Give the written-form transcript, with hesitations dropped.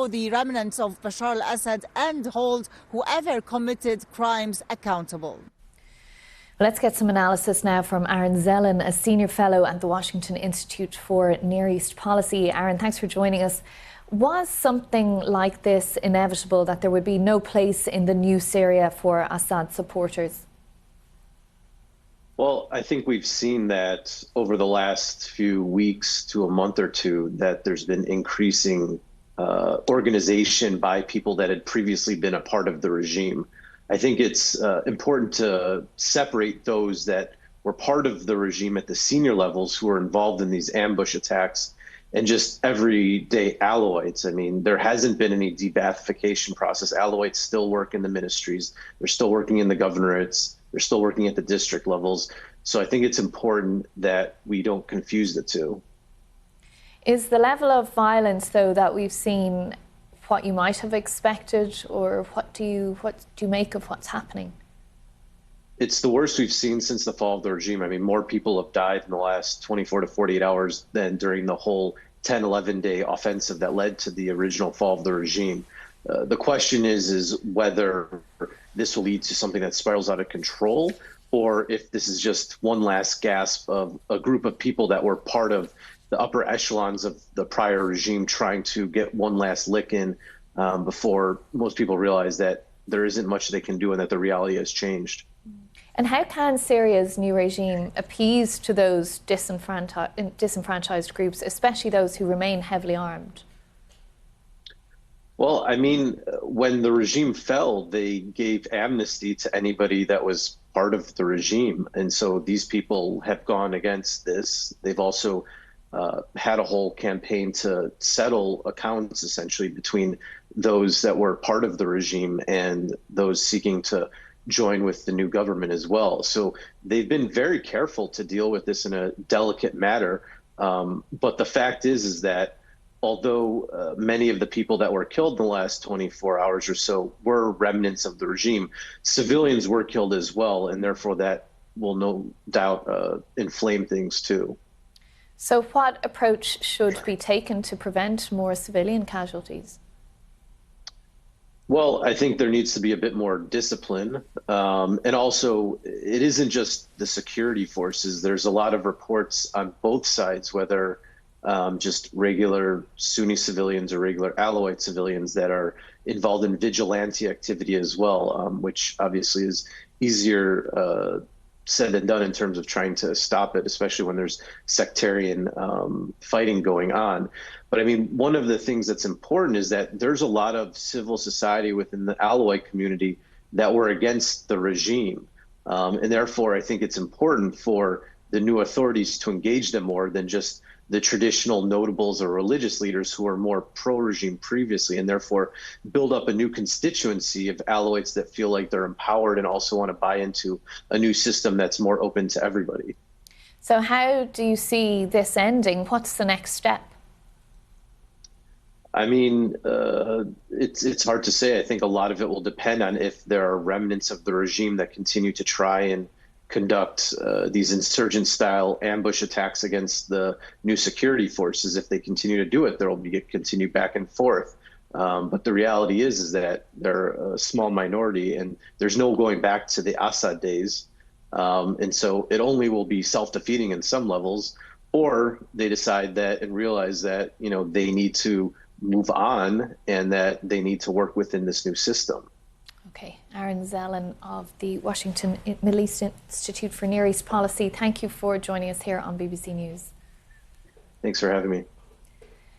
the remnants of Bashar al-Assad and hold whoever committed crimes accountable. Let's get some analysis now from Aaron Zellin, a senior fellow at the Washington Institute for Near East Policy. Aaron, thanks for joining us. Was something like this inevitable, that there would be no place in the new Syria for Assad supporters? Well, I think we've seen that over the last few weeks to a month or two, that there's been increasing organization by people that had previously been a part of the regime. I think it's important to separate those that were part of the regime at the senior levels who were involved in these ambush attacks and just everyday Alawites. I mean, there hasn't been any de-Baathification process. Alawites still work in the ministries. They're still working in the governorates. They're still working at the district levels. So I think it's important that we don't confuse the two. Is the level of violence, though, that we've seen what you might have expected, or what do you make of what's happening? It's the worst we've seen since the fall of the regime. I mean, more people have died in the last 24 to 48 hours than during the whole 10, 11-day offensive that led to the original fall of the regime. The question is whether this will lead to something that spirals out of control, or if this is just one last gasp of a group of people that were part of the upper echelons of the prior regime trying to get one last lick in before most people realize that there isn't much they can do and that the reality has changed. And how can Syria's new regime appease to those disenfranchised groups, especially those who remain heavily armed? Well, I mean, when the regime fell, they gave amnesty to anybody that was part of the regime. And so these people have gone against this. They've also had a whole campaign to settle accounts, essentially, between those that were part of the regime and those seeking to join with the new government as well. So they've been very careful to deal with this in a delicate matter. But the fact is that although many of the people that were killed in the last 24 hours or so were remnants of the regime, civilians were killed as well, and therefore that will no doubt inflame things too. So what approach should be taken to prevent more civilian casualties? Well, I think there needs to be a bit more discipline. And also, it isn't just the security forces. There's a lot of reports on both sides, whether just regular Sunni civilians or regular Alawite civilians that are involved in vigilante activity as well, which obviously is easier said than done in terms of trying to stop it, especially when there's sectarian fighting going on. But I mean, one of the things that's important is that there's a lot of civil society within the Alawite community that were against the regime. And therefore, I think it's important for the new authorities to engage them more than just the traditional notables or religious leaders who are more pro-regime previously, and therefore build up a new constituency of Alawites that feel like they're empowered and also want to buy into a new system that's more open to everybody. So how do you see this ending? What's the next step? I mean, it's hard to say. I think a lot of it will depend on if there are remnants of the regime that continue to try and conduct these insurgent-style ambush attacks against the new security forces. If they continue to do it, there will be a continued back and forth. But the reality is that they're a small minority, and there's no going back to the Assad days. And so it only will be self-defeating in some levels, or they decide that and realize that, you know, they need to move on and that they need to work within this new system. Okay, Aaron Zellin of the Washington Middle East Institute for Near East Policy, thank you for joining us here on BBC News. Thanks for having me.